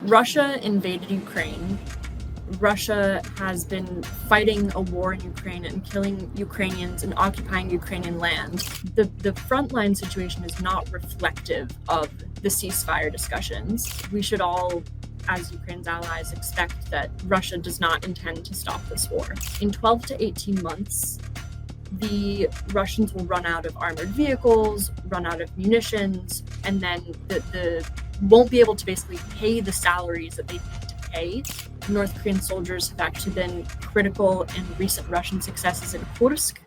Russia invaded Ukraine. Russia has been fighting a war in Ukraine and killing Ukrainians and occupying Ukrainian land. The frontline situation is not reflective of the ceasefire discussions. We should all, as Ukraine's allies, expect that Russia does not intend to stop this war. In 12 to 18 months, the Russians will run out of armored vehicles, run out of munitions, and then the won't be able to basically pay the salaries that they need to pay. North Korean soldiers have actually been critical in recent Russian successes in Kursk.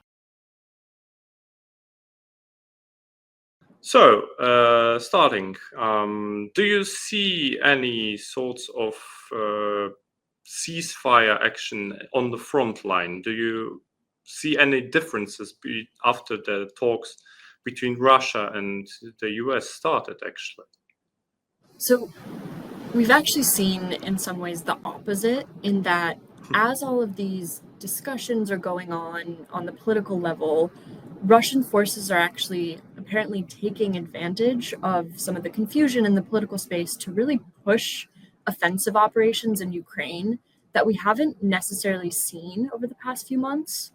So, starting, do you see any sorts of ceasefire action on the front line? Do you see any differences after the talks between Russia and the US started, actually? So we've actually seen in some ways the opposite, in that as all of these discussions are going on the political level, Russian forces are actually apparently taking advantage of some of the confusion in the political space to really push offensive operations in Ukraine that we haven't necessarily seen over the past few months.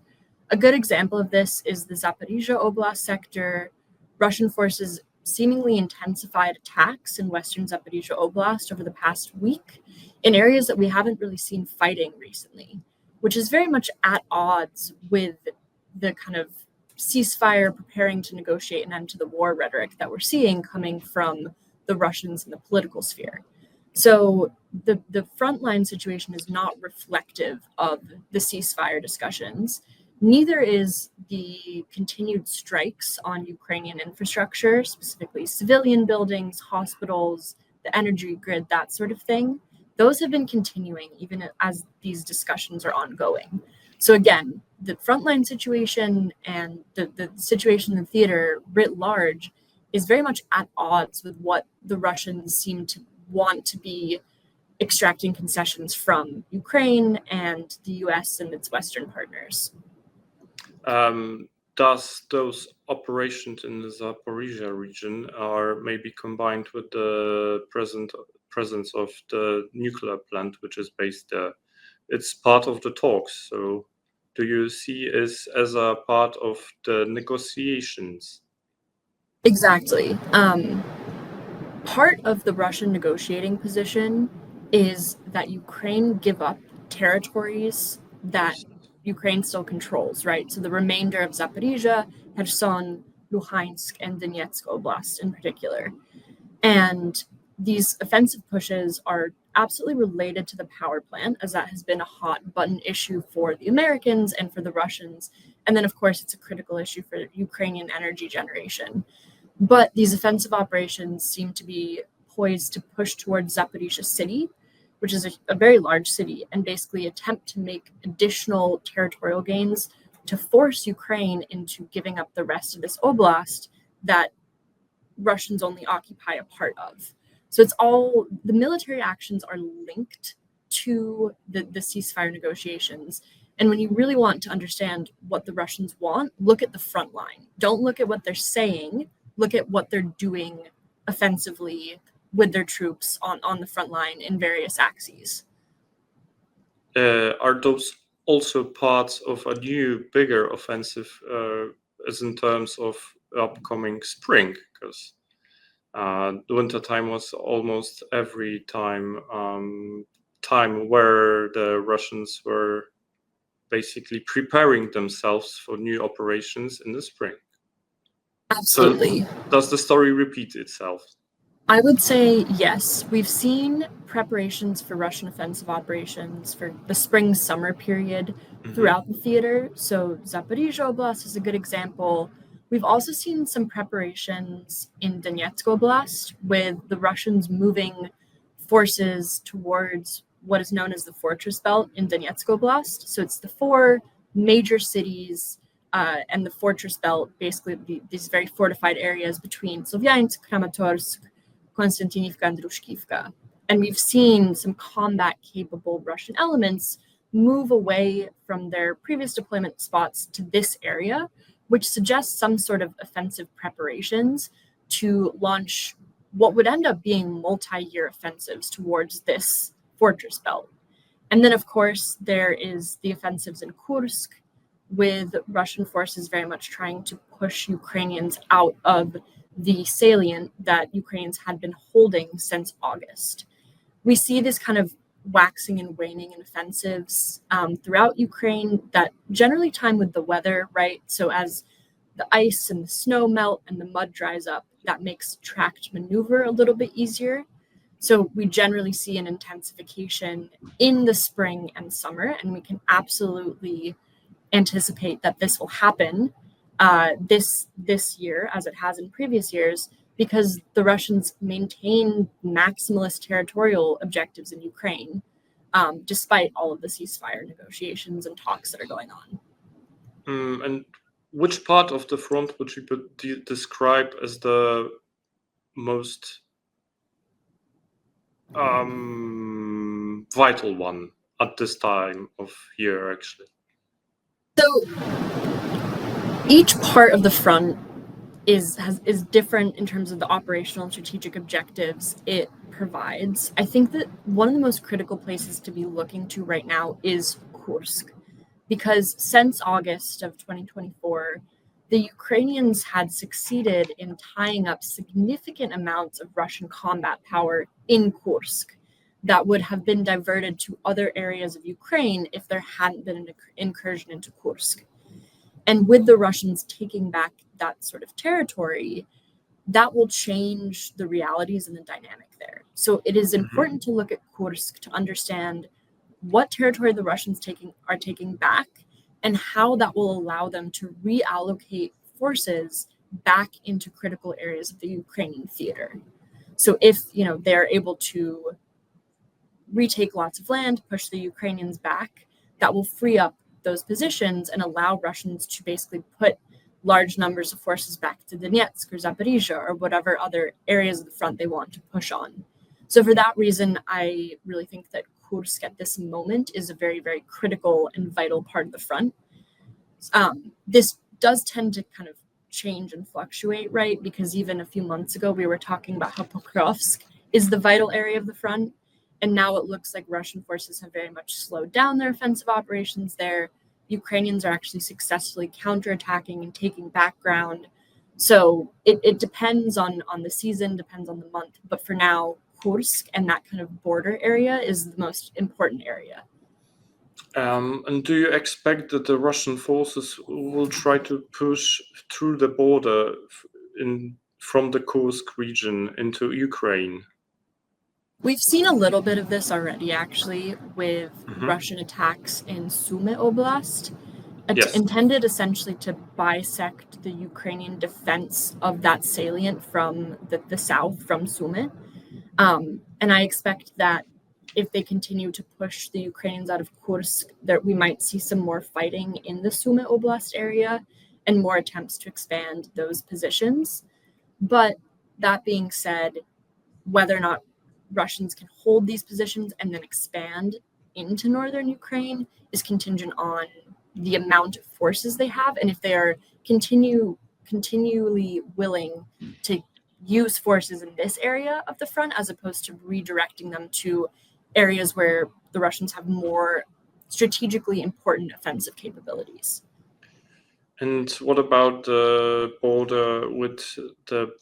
A good example of this is the Zaporizhzhia Oblast sector. Russian forces seemingly intensified attacks in western Zaporizhzhia Oblast over the past week in areas that we haven't really seen fighting recently, which is very much at odds with the kind of ceasefire, preparing to negotiate an end to the war rhetoric that we're seeing coming from the Russians in the political sphere. So the frontline situation is not reflective of the ceasefire discussions. Neither is the continued strikes on Ukrainian infrastructure, specifically civilian buildings, hospitals, the energy grid, that sort of thing. Those have been continuing even as these discussions are ongoing. So again, the frontline situation and the situation in the theater writ large is very much at odds with what the Russians seem to want to be extracting concessions from Ukraine and the US and its Western partners. Does those operations in the Zaporizhzhia region are maybe combined with the presence of the nuclear plant, which is based there? It's part of the talks. So do you see it as a part of the negotiations? Exactly. Part of the Russian negotiating position is that Ukraine give up territories that Ukraine still controls, right? So the remainder of Zaporizhzhia, Kherson, Luhansk, and Donetsk Oblast in particular. And these offensive pushes are absolutely related to the power plant, as that has been a hot button issue for the Americans and for the Russians. And then, of course, it's a critical issue for Ukrainian energy generation. But these offensive operations seem to be poised to push towards Zaporizhzhia city, which is a very large city, and basically attempt to make additional territorial gains to force Ukraine into giving up the rest of this oblast that Russians only occupy a part of. So it's all, the military actions are linked to the ceasefire negotiations. And when you really want to understand what the Russians want, look at the front line. Don't look at what they're saying, look at what they're doing offensively with their troops on the front line in various axes. Are those also parts of a new, bigger offensive as in terms of upcoming spring? Because the winter time was almost every time where the Russians were basically preparing themselves for new operations in the spring. Absolutely. So does the story repeat itself? I would say yes. We've seen preparations for Russian offensive operations for the spring-summer period throughout the theater. So Zaporizhzhia Oblast is a good example. We've also seen some preparations in Donetsk Oblast with the Russians moving forces towards what is known as the Fortress Belt in Donetsk Oblast. So it's the four major cities and the Fortress Belt, basically these very fortified areas between Slovyansk, Kramatorsk, Konstantinivka, and Drushkivka. And we've seen some combat-capable Russian elements move away from their previous deployment spots to this area, which suggests some sort of offensive preparations to launch what would end up being multi-year offensives towards this fortress belt. And then, of course, there is the offensives in Kursk, with Russian forces very much trying to push Ukrainians out of the salient that Ukrainians had been holding since August. We see this kind of waxing and waning in offensives throughout Ukraine that generally time with the weather, right? So as the ice and the snow melt and the mud dries up, that makes tracked maneuver a little bit easier. So we generally see an intensification in the spring and summer, and we can absolutely anticipate that this will happen this year, as it has in previous years, because the Russians maintain maximalist territorial objectives in Ukraine, despite all of the ceasefire negotiations and talks that are going on. And which part of the front would you describe as the most vital one at this time of year, actually? So each part of the front is different in terms of the operational and strategic objectives it provides. I think that one of the most critical places to be looking to right now is Kursk, because since August of 2024, the Ukrainians had succeeded in tying up significant amounts of Russian combat power in Kursk that would have been diverted to other areas of Ukraine if there hadn't been an incursion into Kursk. And with the Russians taking back that sort of territory, that will change the realities and the dynamic there. So it is important to look at Kursk to understand what territory the Russians are taking back and how that will allow them to reallocate forces back into critical areas of the Ukrainian theater. So if they're able to retake lots of land, push the Ukrainians back, that will free up those positions and allow Russians to basically put large numbers of forces back to Donetsk or Zaporizhzhia or whatever other areas of the front they want to push on. So for that reason, I really think that Kursk at this moment is a very, very critical and vital part of the front. This does tend to kind of change and fluctuate, right? Because even a few months ago, we were talking about how Pokrovsk is the vital area of the front. And now it looks like Russian forces have very much slowed down their offensive operations there. Ukrainians are actually successfully counterattacking and taking back ground. So it depends on the season, depends on the month. But for now, Kursk and that kind of border area is the most important area. And do you expect that the Russian forces will try to push through the border from the Kursk region into Ukraine? We've seen a little bit of this already, actually, with Russian attacks in Sumy Oblast, intended essentially to bisect the Ukrainian defense of that salient from the south, from Sumy. And I expect that if they continue to push the Ukrainians out of Kursk, that we might see some more fighting in the Sumy Oblast area and more attempts to expand those positions. But that being said, whether or not Russians can hold these positions and then expand into northern Ukraine is contingent on the amount of forces they have and if they are continually willing to use forces in this area of the front as opposed to redirecting them to areas where the Russians have more strategically important offensive capabilities. And what about the border with the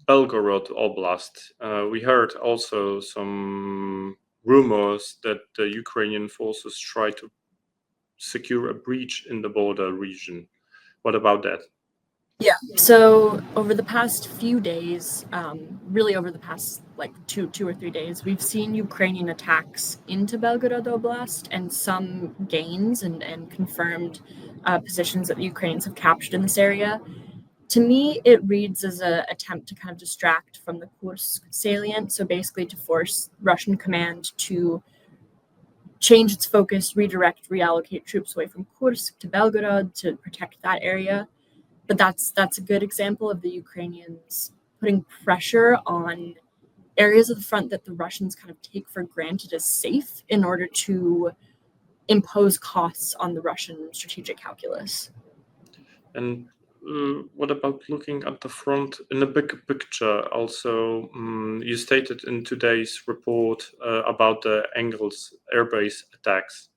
Belgorod Oblast? We heard also some rumors that the Ukrainian forces try to secure a breach in the border region. What about that? Yeah. So over the past few days, really over the past like two or 3 days, we've seen Ukrainian attacks into Belgorod Oblast and some gains and confirmed positions that the Ukrainians have captured in this area. To me, it reads as an attempt to kind of distract from the Kursk salient. So basically to force Russian command to change its focus, redirect, reallocate troops away from Kursk to Belgorod to protect that area. But that's a good example of the Ukrainians putting pressure on areas of the front that the Russians kind of take for granted as safe in order to impose costs on the Russian strategic calculus. And what about looking at the front in the big picture? Also, you stated in today's report about the Engels airbase attacks.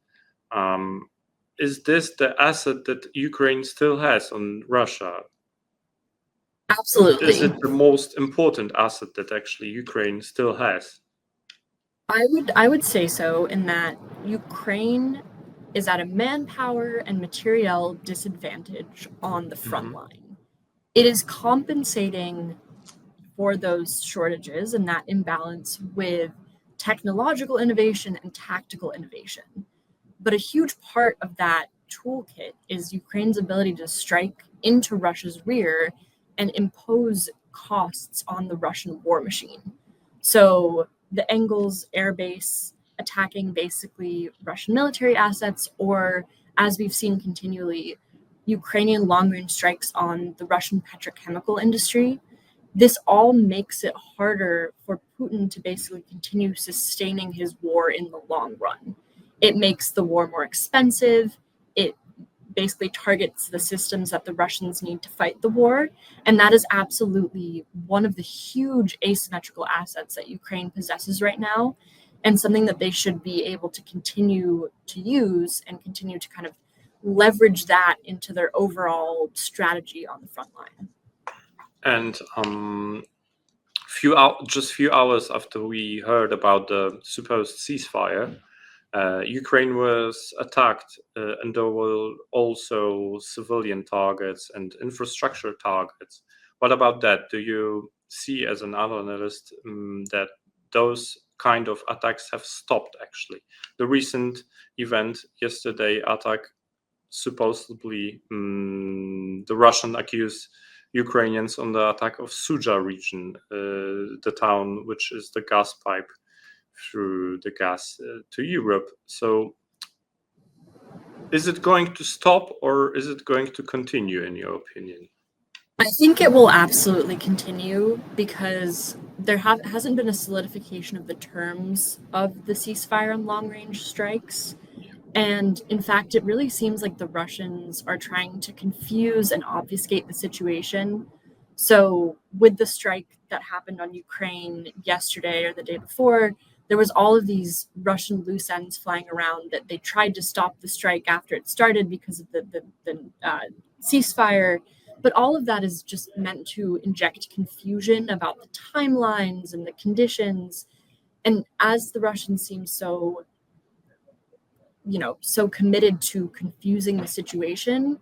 Is this the asset that Ukraine still has on Russia? Absolutely. Is it the most important asset that actually Ukraine still has? I would say so, in that Ukraine is at a manpower and materiel disadvantage on the front line. It is compensating for those shortages and that imbalance with technological innovation and tactical innovation. But a huge part of that toolkit is Ukraine's ability to strike into Russia's rear and impose costs on the Russian war machine. So the Engels air base attacking basically Russian military assets, or as we've seen continually, Ukrainian long range strikes on the Russian petrochemical industry. This all makes it harder for Putin to basically continue sustaining his war in the long run. It makes the war more expensive. It basically targets the systems that the Russians need to fight the war. And that is absolutely one of the huge asymmetrical assets that Ukraine possesses right now, and something that they should be able to continue to use and continue to kind of leverage that into their overall strategy on the front line. And few hours after we heard about the supposed ceasefire, Ukraine was attacked, and there were also civilian targets and infrastructure targets. What about that? Do you see, as an analyst, that those kind of attacks have stopped? Actually, the recent event yesterday attack, supposedly the Russian accused Ukrainians on the attack of Suja region, the town which is the gas pipe through the gas to Europe. So is it going to stop, or is it going to continue, in your opinion? I think it will absolutely continue, because there hasn't been a solidification of the terms of the ceasefire and long range strikes. And in fact, it really seems like the Russians are trying to confuse and obfuscate the situation. So, with the strike that happened on Ukraine yesterday or the day before, there was all of these Russian loose ends flying around that they tried to stop the strike after it started because of the ceasefire. But all of that is just meant to inject confusion about the timelines and the conditions. And as the Russians seem so committed to confusing the situation,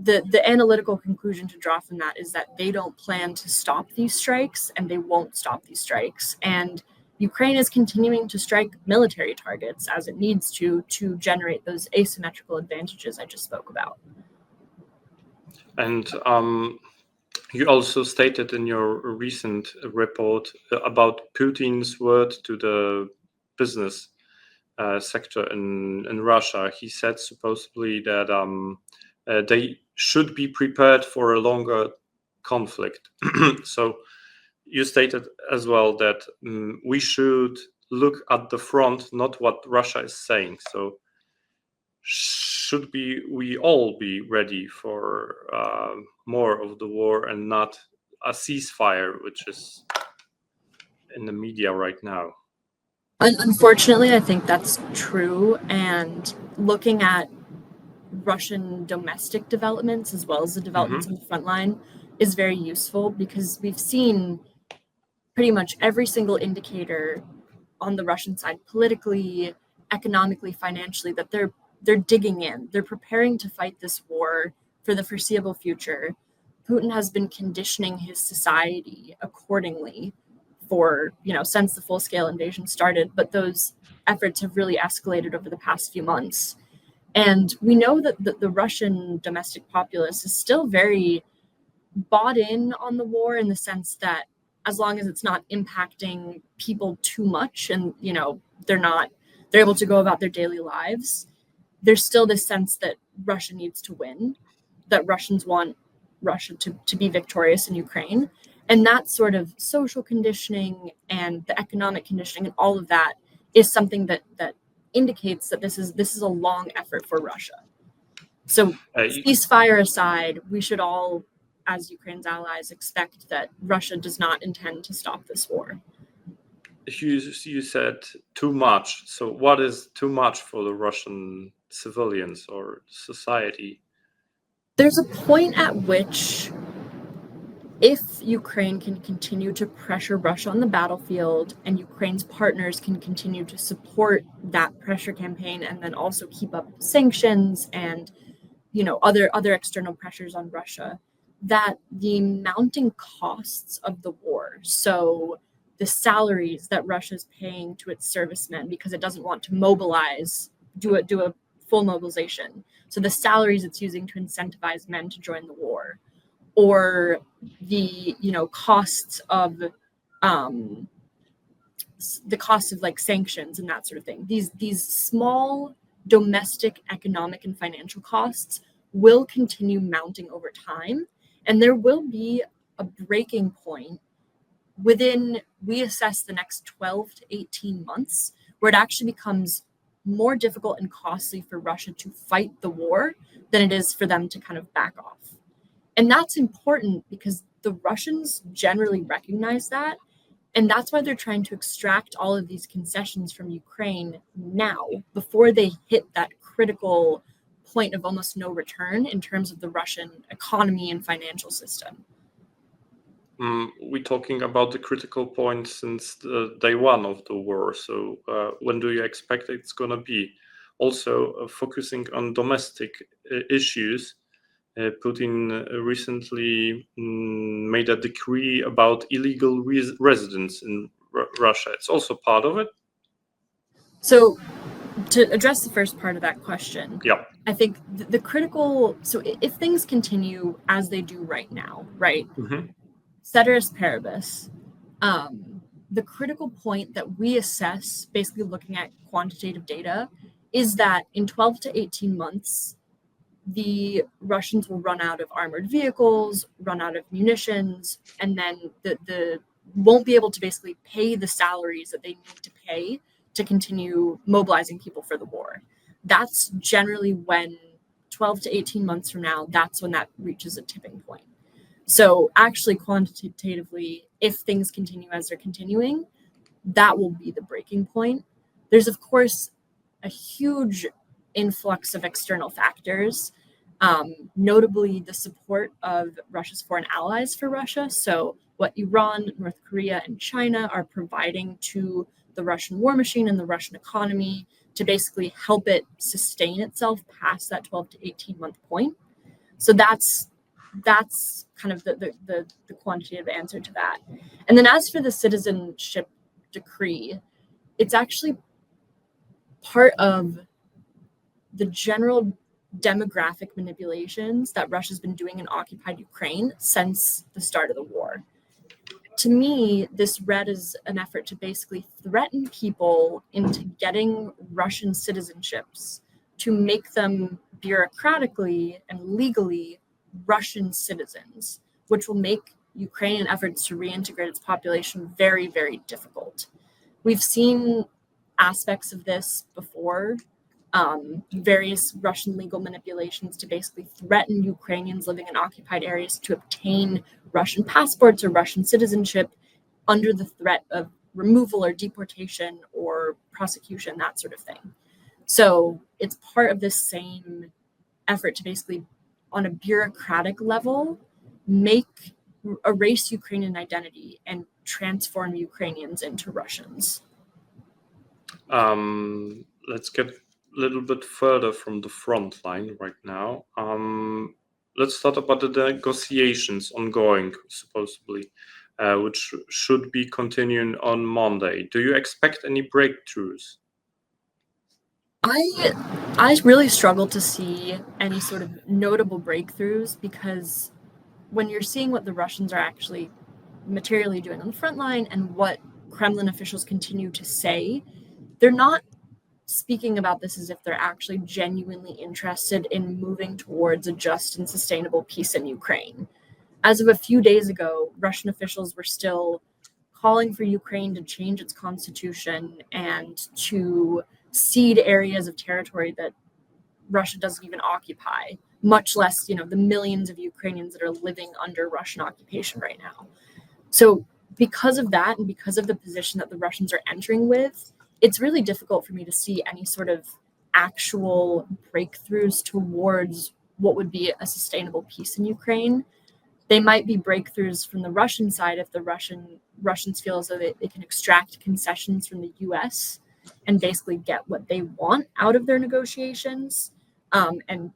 the analytical conclusion to draw from that is that they don't plan to stop these strikes, and they won't stop these strikes. And Ukraine is continuing to strike military targets as it needs to generate those asymmetrical advantages I just spoke about. And you also stated in your recent report about Putin's word to the business sector in Russia. He said supposedly that they should be prepared for a longer conflict. So you stated as well that we should look at the front, not what Russia is saying. So should we all be ready for more of the war and not a ceasefire, which is in the media right now? Unfortunately, I think that's true. And looking at Russian domestic developments as well as the developments on the front line is very useful, because we've seen pretty much every single indicator on the Russian side, politically, economically, financially, that they're digging in. They're preparing to fight this war for the foreseeable future. Putin has been conditioning his society accordingly for, since the full-scale invasion started, but those efforts have really escalated over the past few months. And we know that the Russian domestic populace is still very bought in on the war, in the sense that as long as it's not impacting people too much, and they're able to go about their daily lives, there's still this sense that Russia needs to win, that Russians want Russia to be victorious in Ukraine. And that sort of social conditioning and the economic conditioning and all of that is something that indicates that this is a long effort for Russia. So You, ceasefire aside, we should all, as Ukraine's allies, expect that Russia does not intend to stop this war. you said too much. So what is too much for the Russian civilians or society? There's a point at which, if Ukraine can continue to pressure Russia on the battlefield and Ukraine's partners can continue to support that pressure campaign and then also keep up sanctions and other external pressures on Russia, that the mounting costs of the war, so the salaries that Russia's paying to its servicemen because it doesn't want to mobilize, do a full mobilization, so the salaries it's using to incentivize men to join the war, or the costs of like sanctions and that sort of thing. These small domestic economic and financial costs will continue mounting over time, and there will be a breaking point within, we assess, the next 12 to 18 months where it actually becomes more difficult and costly for Russia to fight the war than it is for them to kind of back off. And that's important because the Russians generally recognize that. And that's why they're trying to extract all of these concessions from Ukraine now, before they hit that critical point of almost no return in terms of the Russian economy and financial system. We're talking about the critical point since the day one of the war. So when do you expect it's going to be? Also, focusing on domestic issues, Putin recently made a decree about illegal residents in Russia. It's also part of it. So to address the first part of that question, yeah, I think the critical, so if things continue as they do right now, right? Mm-hmm. Ceteris paribus, the critical point that we assess, basically looking at quantitative data, is that in 12 to 18 months, the Russians will run out of armored vehicles, run out of munitions, and then the won't be able to basically pay the salaries that they need to pay to continue mobilizing people for the war. That's generally when 12 to 18 months from now, that's when that reaches a tipping point. So actually, quantitatively, if things continue as they're continuing, that will be the breaking point. There's, of course, a huge influx of external factors, notably the support of Russia's foreign allies for Russia. So what Iran, North Korea, and China are providing to the Russian war machine and the Russian economy to basically help it sustain itself past that 12 to 18 month point. So that's kind of the quantitative answer to that. And then as for the citizenship decree, it's actually part of the general demographic manipulations that Russia's been doing in occupied Ukraine since the start of the war. To me, this read as an effort to basically threaten people into getting Russian citizenships to make them bureaucratically and legally Russian citizens, which will make Ukrainian efforts to reintegrate its population very, very difficult. We've seen aspects of this before, various Russian legal manipulations to basically threaten Ukrainians living in occupied areas to obtain Russian passports or Russian citizenship under the threat of removal or deportation or prosecution, that sort of thing. So it's part of this same effort to basically, on a bureaucratic level, erase Ukrainian identity and transform Ukrainians into Russians. Let's get a little bit further from the front line right now. Let's talk about the negotiations ongoing, supposedly, which should be continuing on Monday. Do you expect any breakthroughs? I really struggle to see any sort of notable breakthroughs, because when you're seeing what the Russians are actually materially doing on the front line and what Kremlin officials continue to say, they're not speaking about this as if they're actually genuinely interested in moving towards a just and sustainable peace in Ukraine. As of a few days ago, Russian officials were still calling for Ukraine to change its constitution and to cede areas of territory that Russia doesn't even occupy, much less, the millions of Ukrainians that are living under Russian occupation right now. So because of that, and because of the position that the Russians are entering with, it's really difficult for me to see any sort of actual breakthroughs towards what would be a sustainable peace in Ukraine. They might be breakthroughs from the Russian side if the Russians feel as though they can extract concessions from the US and basically get what they want out of their negotiations, and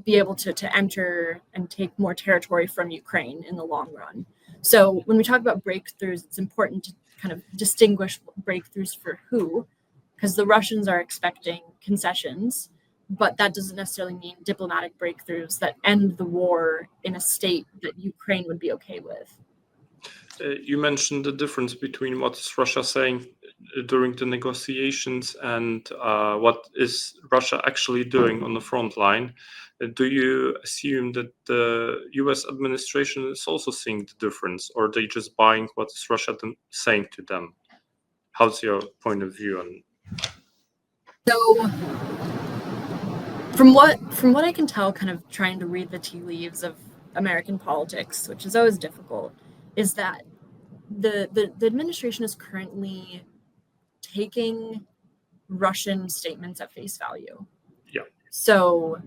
be able to enter and take more territory from Ukraine in the long run. So when we talk about breakthroughs, it's important to kind of distinguish breakthroughs for who, because the Russians are expecting concessions, but that doesn't necessarily mean diplomatic breakthroughs that end the war in a state that Ukraine would be okay with. You mentioned the difference between what is Russia saying during the negotiations and what is Russia actually doing on the front line. Do you assume that the US administration is also seeing the difference, or are they just buying what is Russia saying to them? How's your point of view on? So from what I can tell, kind of trying to read the tea leaves of American politics, which is always difficult, is that the administration is currently taking Russian statements at face value. Yeah. So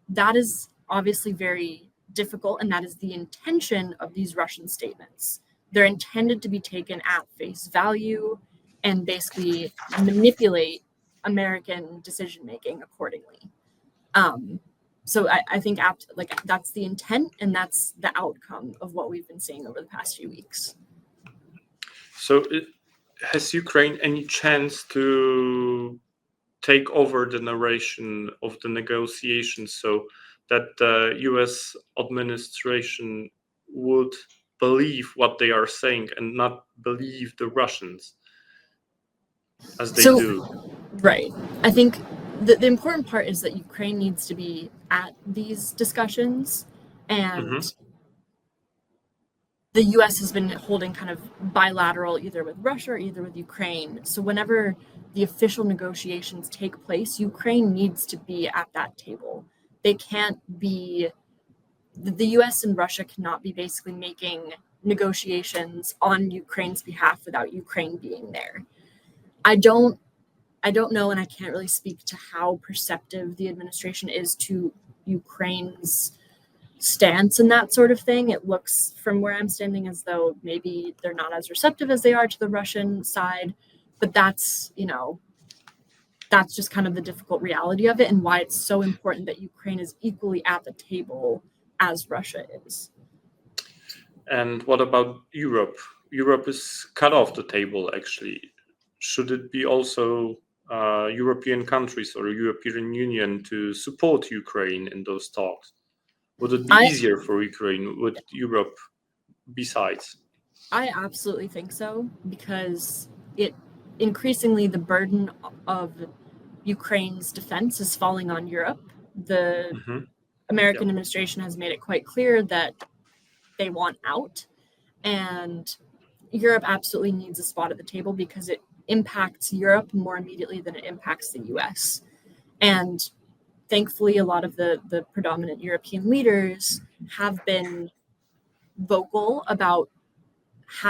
that is obviously very difficult, and that is the intention of these Russian statements. They're intended to be taken at face value and basically manipulate American decision making accordingly. So I think that's the intent, and that's the outcome of what we've been seeing over the past few weeks. So has Ukraine any chance to take over the narration of the negotiations so that the US administration would believe what they are saying and not believe the Russians as they do? Right. I think the important part is that Ukraine needs to be at these discussions, and the US has been holding kind of bilateral, either with Russia or either with Ukraine. So whenever the official negotiations take place, Ukraine needs to be at that table. They can't be, the US and Russia cannot be basically making negotiations on Ukraine's behalf without Ukraine being there. I don't know, and I can't really speak to how perceptive the administration is to Ukraine's stance and that sort of thing. It looks from where I'm standing as though maybe they're not as receptive as they are to the Russian side, but that's just kind of the difficult reality of it, and why it's so important that Ukraine is equally at the table as Russia is. And what about Europe? Europe is cut off the table, actually. Should it be also European countries or European Union to support Ukraine in those talks? Would it be easier for Ukraine with Europe besides? I absolutely think so, because it increasingly the burden of Ukraine's defense is falling on Europe. The American administration has made it quite clear that they want out, and Europe absolutely needs a spot at the table because it impacts Europe more immediately than it impacts the US. And thankfully, a lot of the predominant European leaders have been vocal about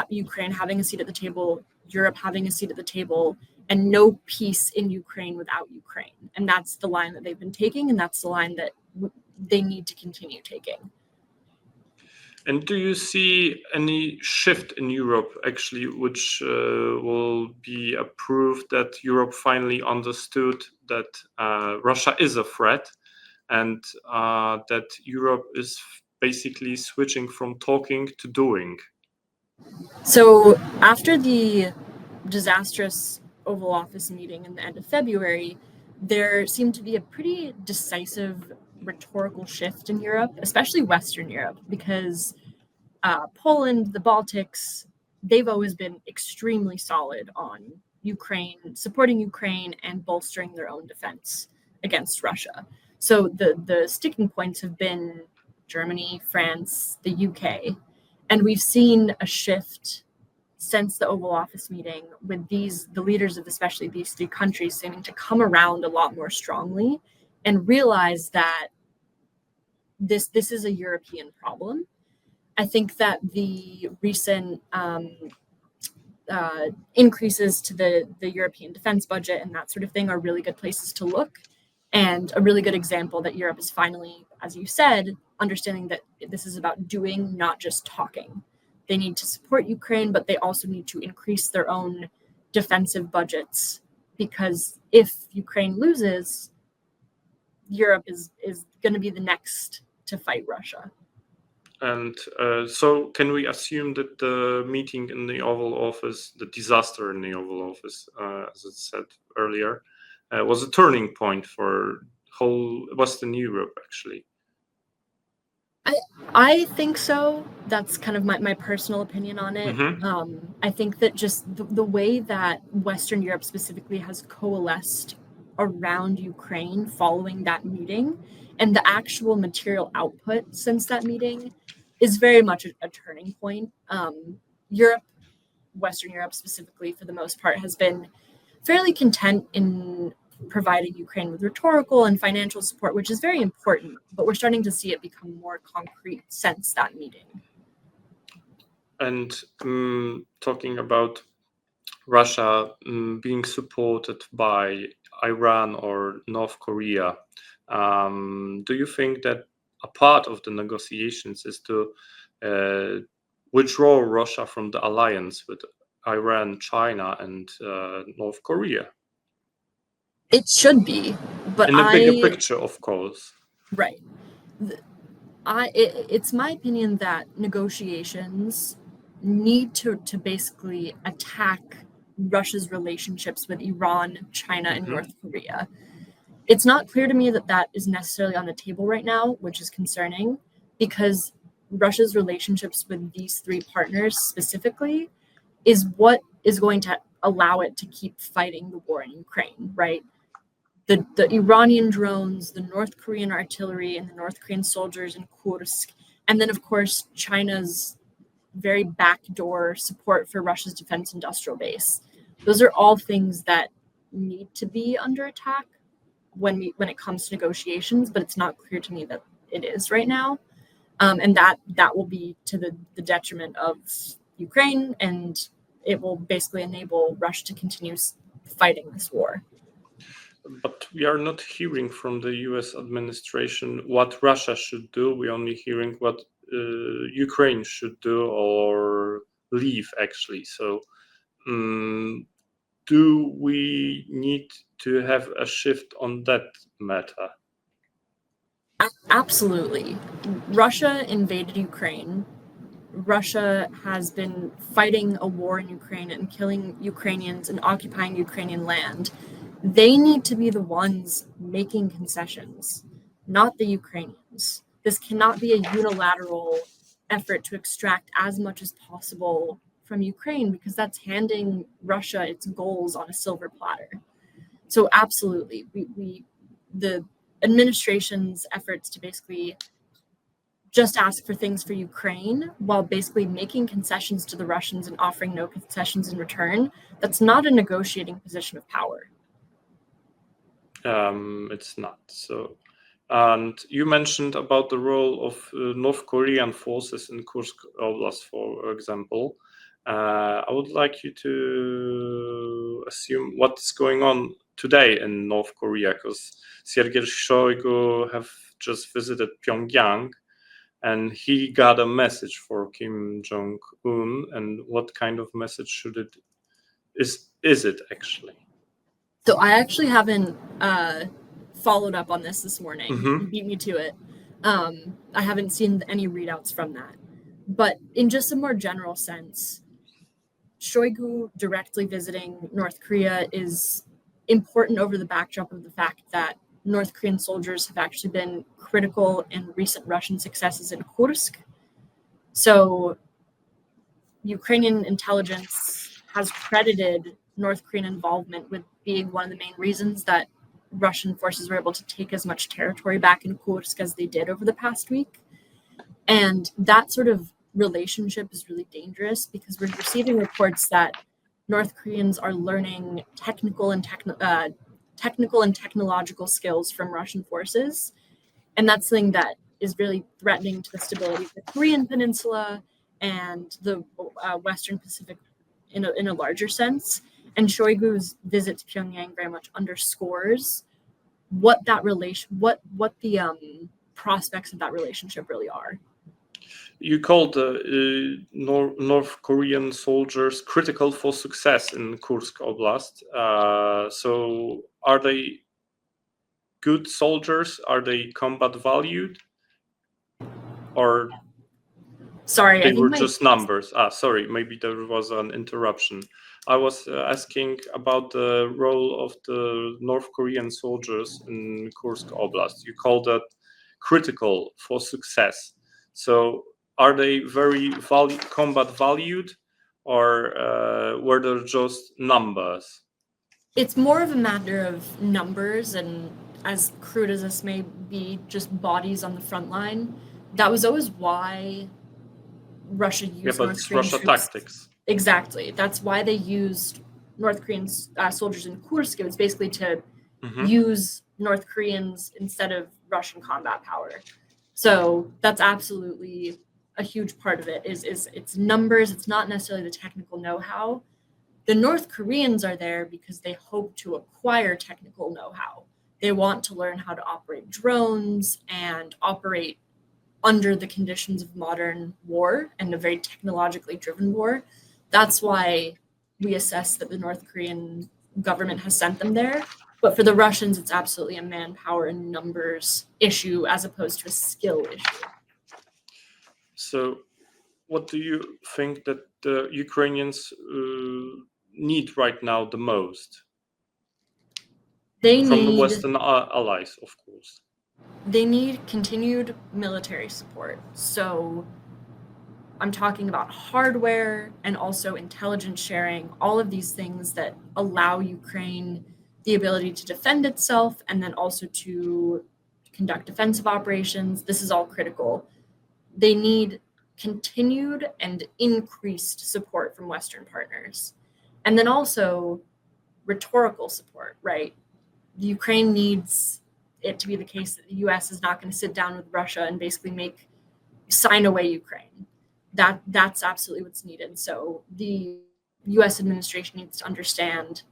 Ukraine having a seat at the table, Europe having a seat at the table, and no peace in Ukraine without Ukraine. And that's the line that they've been taking, and that's the line that they need to continue taking. And do you see any shift in Europe, actually, which will be a proof that Europe finally understood that Russia is a threat, and that Europe is basically switching from talking to doing? So after the disastrous Oval Office meeting in the end of February, there seemed to be a pretty decisive rhetorical shift in Europe, especially Western Europe, because Poland, the Baltics, they've always been extremely solid on Ukraine, supporting Ukraine and bolstering their own defense against Russia. So the sticking points have been Germany, France, the UK, and we've seen a shift since the Oval Office meeting, with the leaders of especially these three countries seeming to come around a lot more strongly and realize that this is a European problem. I think that the recent increases to the European defense budget and that sort of thing are really good places to look, and a really good example that Europe is finally, as you said, understanding that this is about doing, not just talking. They need to support Ukraine, but they also need to increase their own defensive budgets, because if Ukraine loses, Europe is going to be the next to fight Russia. And so can we assume that the meeting in the Oval Office, the disaster in the Oval Office, as it said earlier, was a turning point for whole Western Europe, actually? I think so. That's kind of my personal opinion on it. I think that just the way that Western Europe specifically has coalesced around Ukraine following that meeting, and the actual material output since that meeting, is very much a turning point. Europe, Western Europe specifically, for the most part, has been fairly content in providing Ukraine with rhetorical and financial support, which is very important, but we're starting to see it become more concrete since that meeting. And talking about Russia being supported by Iran or North Korea, do you think that a part of the negotiations is to withdraw Russia from the alliance with Iran, China, and North Korea? It should be, but in the bigger picture, of course. Right. It's my opinion that negotiations need to basically attack Russia's relationships with Iran, China, and North Korea. It's not clear to me that is necessarily on the table right now, which is concerning, because Russia's relationships with these three partners specifically is what is going to allow it to keep fighting the war in Ukraine, right? The Iranian drones, the North Korean artillery, and the North Korean soldiers in Kursk, and then, of course, China's very backdoor support for Russia's defense industrial base. Those are all things that need to be under attack when it comes to negotiations, but it's not clear to me that it is right now, and that will be to the detriment of Ukraine, and it will basically enable Russia to continue fighting this war. But we are not hearing from the US administration what Russia should do. We're only hearing what Ukraine should do or leave, actually. So do we need to have a shift on that matter? Absolutely. Russia invaded Ukraine. Russia has been fighting a war in Ukraine and killing Ukrainians and occupying Ukrainian land. They need to be the ones making concessions, not the Ukrainians. This cannot be a unilateral effort to extract as much as possible from Ukraine, because that's handing Russia its goals on a silver platter. So absolutely, the administration's efforts to basically just ask for things for Ukraine while basically making concessions to the Russians and offering no concessions in return, that's not a negotiating position of power. It's not. So, and you mentioned about the role of North Korean forces in Kursk Oblast, for example. I would like you to assume what's going on today in North Korea, because Sergei Shoigu have just visited Pyongyang, and he got a message for Kim Jong-un. And what kind of message should it is it actually? So I actually haven't followed up on this morning. You beat me to it. I haven't seen any readouts from that. But in just a more general sense, Shoigu directly visiting North Korea is important over the backdrop of the fact that North Korean soldiers have actually been critical in recent Russian successes in Kursk. So Ukrainian intelligence has credited North Korean involvement with being one of the main reasons that Russian forces were able to take as much territory back in Kursk as they did over the past week. And that sort of relationship is really dangerous because we're receiving reports that North Koreans are learning technical and technological skills from Russian forces, and that's something that is really threatening to the stability of the Korean Peninsula and the Western Pacific in a larger sense. And Shoigu's visit to Pyongyang very much underscores what that what the prospects of that relationship really are. You called the North Korean soldiers critical for success in Kursk Oblast. So are they good soldiers? Are they combat valued? Or sorry, they were just numbers? Sorry, maybe there was an interruption. I was asking about the role of the North Korean soldiers in Kursk Oblast. You called that critical for success. So are they very combat valued, or were they just numbers? It's more of a matter of numbers, and as crude as this may be, just bodies on the front line. That was always why Russia used North Korean Russia troops. Tactics. Exactly. That's why they used North Korean soldiers in Kursk. It was basically to use North Koreans instead of Russian combat power. So that's absolutely a huge part of it. Is it's numbers. It's not necessarily the technical know-how. The North Koreans are there because they hope to acquire technical know-how. They want to learn how to operate drones and operate under the conditions of modern war and a very technologically driven war. That's why we assess that the North Korean government has sent them there. But for the Russians, it's absolutely a manpower and numbers issue as opposed to a skill issue. So what do you think that the Ukrainians need right now the most? From the Western allies, of course. They need continued military support. So I'm talking about hardware and also intelligence sharing, all of these things that allow Ukraine the ability to defend itself and then also to conduct defensive operations. This is all critical. They need continued and increased support from Western partners. And then also rhetorical support, right? Ukraine needs it to be the case that the US is not going to sit down with Russia and basically sign away Ukraine. That's absolutely what's needed. So the US administration needs to understand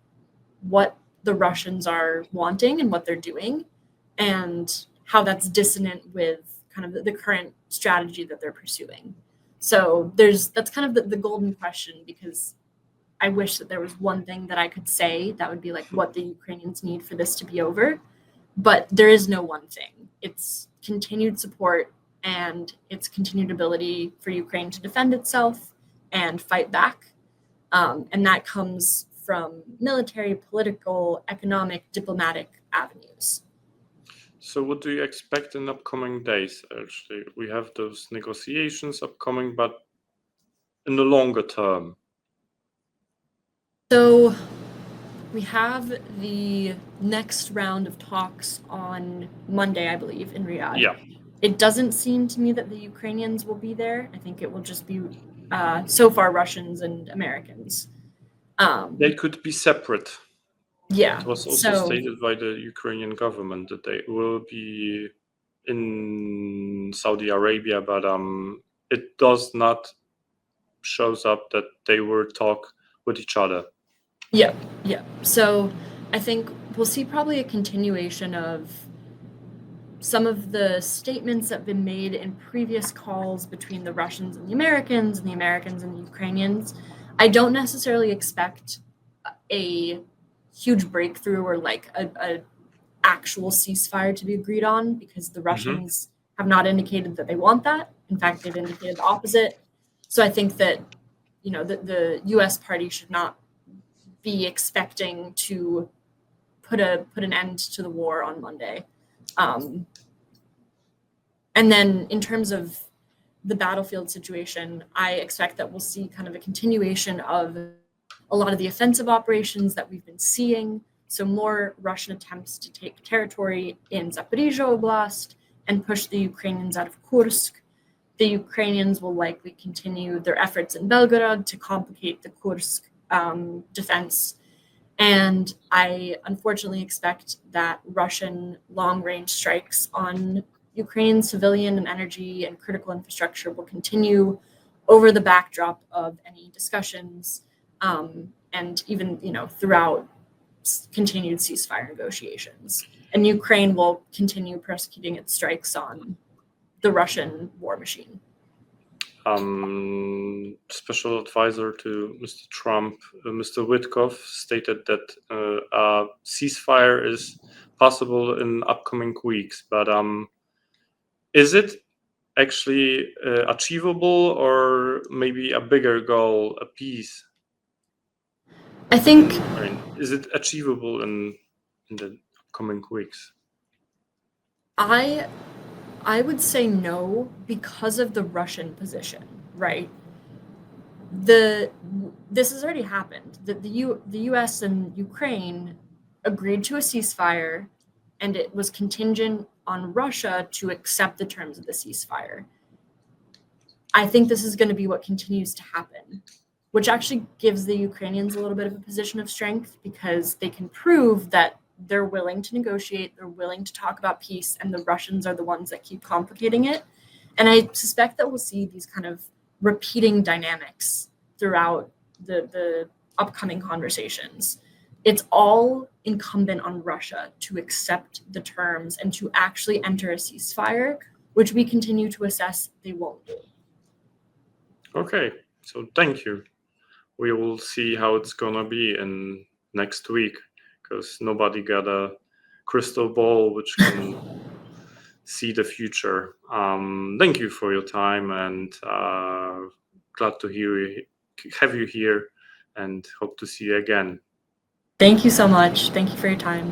what the Russians are wanting and what they're doing and how that's dissonant with kind of the current strategy that they're pursuing. So that's kind of the golden question, because I wish that there was one thing that I could say that would be like what the Ukrainians need for this to be over. But there is no one thing. It's continued support and its continued ability for Ukraine to defend itself and fight back. And that comes from military, political, economic, diplomatic avenues. So what do you expect in upcoming days? Actually, we have those negotiations upcoming, but in the longer term. So we have the next round of talks on Monday, I believe, in Riyadh. Yeah. It doesn't seem to me that the Ukrainians will be there. I think it will just be, so far, Russians and Americans. They could be separate. Yeah. It was also stated by the Ukrainian government that they will be in Saudi Arabia, but it does not shows up that they will talk with each other. Yeah. So I think we'll see probably a continuation of some of the statements that have been made in previous calls between the Russians and the Americans and the Ukrainians. I don't necessarily expect a huge breakthrough or like a actual ceasefire to be agreed on, because the Russians have not indicated that they want that. In fact, they've indicated the opposite. So I think that, the U.S. party should not be expecting to put an end to the war on Monday. And then in terms of the battlefield situation, I expect that we'll see kind of a continuation of a lot of the offensive operations that we've been seeing. So more Russian attempts to take territory in Zaporizhzhia Oblast and push the Ukrainians out of Kursk. the Ukrainians will likely continue their efforts in Belgorod to complicate the Kursk defense. And I unfortunately expect that Russian long-range strikes on Ukraine's civilian and energy and critical infrastructure will continue over the backdrop of any discussions, and even throughout continued ceasefire negotiations. And Ukraine will continue prosecuting its strikes on the Russian war machine. Special advisor to Mr. Trump, Mr. Witkoff, stated that a ceasefire is possible in upcoming weeks, but is it actually achievable, or maybe a bigger goal, a peace? I think. Is it achievable in the upcoming weeks? I would say no, because of the Russian position, right? This has already happened. The U.S. and Ukraine agreed to a ceasefire, and it was contingent on Russia to accept the terms of the ceasefire. I think this is going to be what continues to happen, which actually gives the Ukrainians a little bit of a position of strength, because they can prove that they're willing to negotiate, they're willing to talk about peace, and the Russians are the ones that keep complicating it. And I suspect that we'll see these kind of repeating dynamics throughout the upcoming conversations. It's all incumbent on Russia to accept the terms and to actually enter a ceasefire, which we continue to assess they won't do. Okay, so thank you. We will see how it's gonna be in next week, because nobody got a crystal ball which can see the future. Thank you for your time, and glad to have you here, and hope to see you again. Thank you so much. Thank you for your time.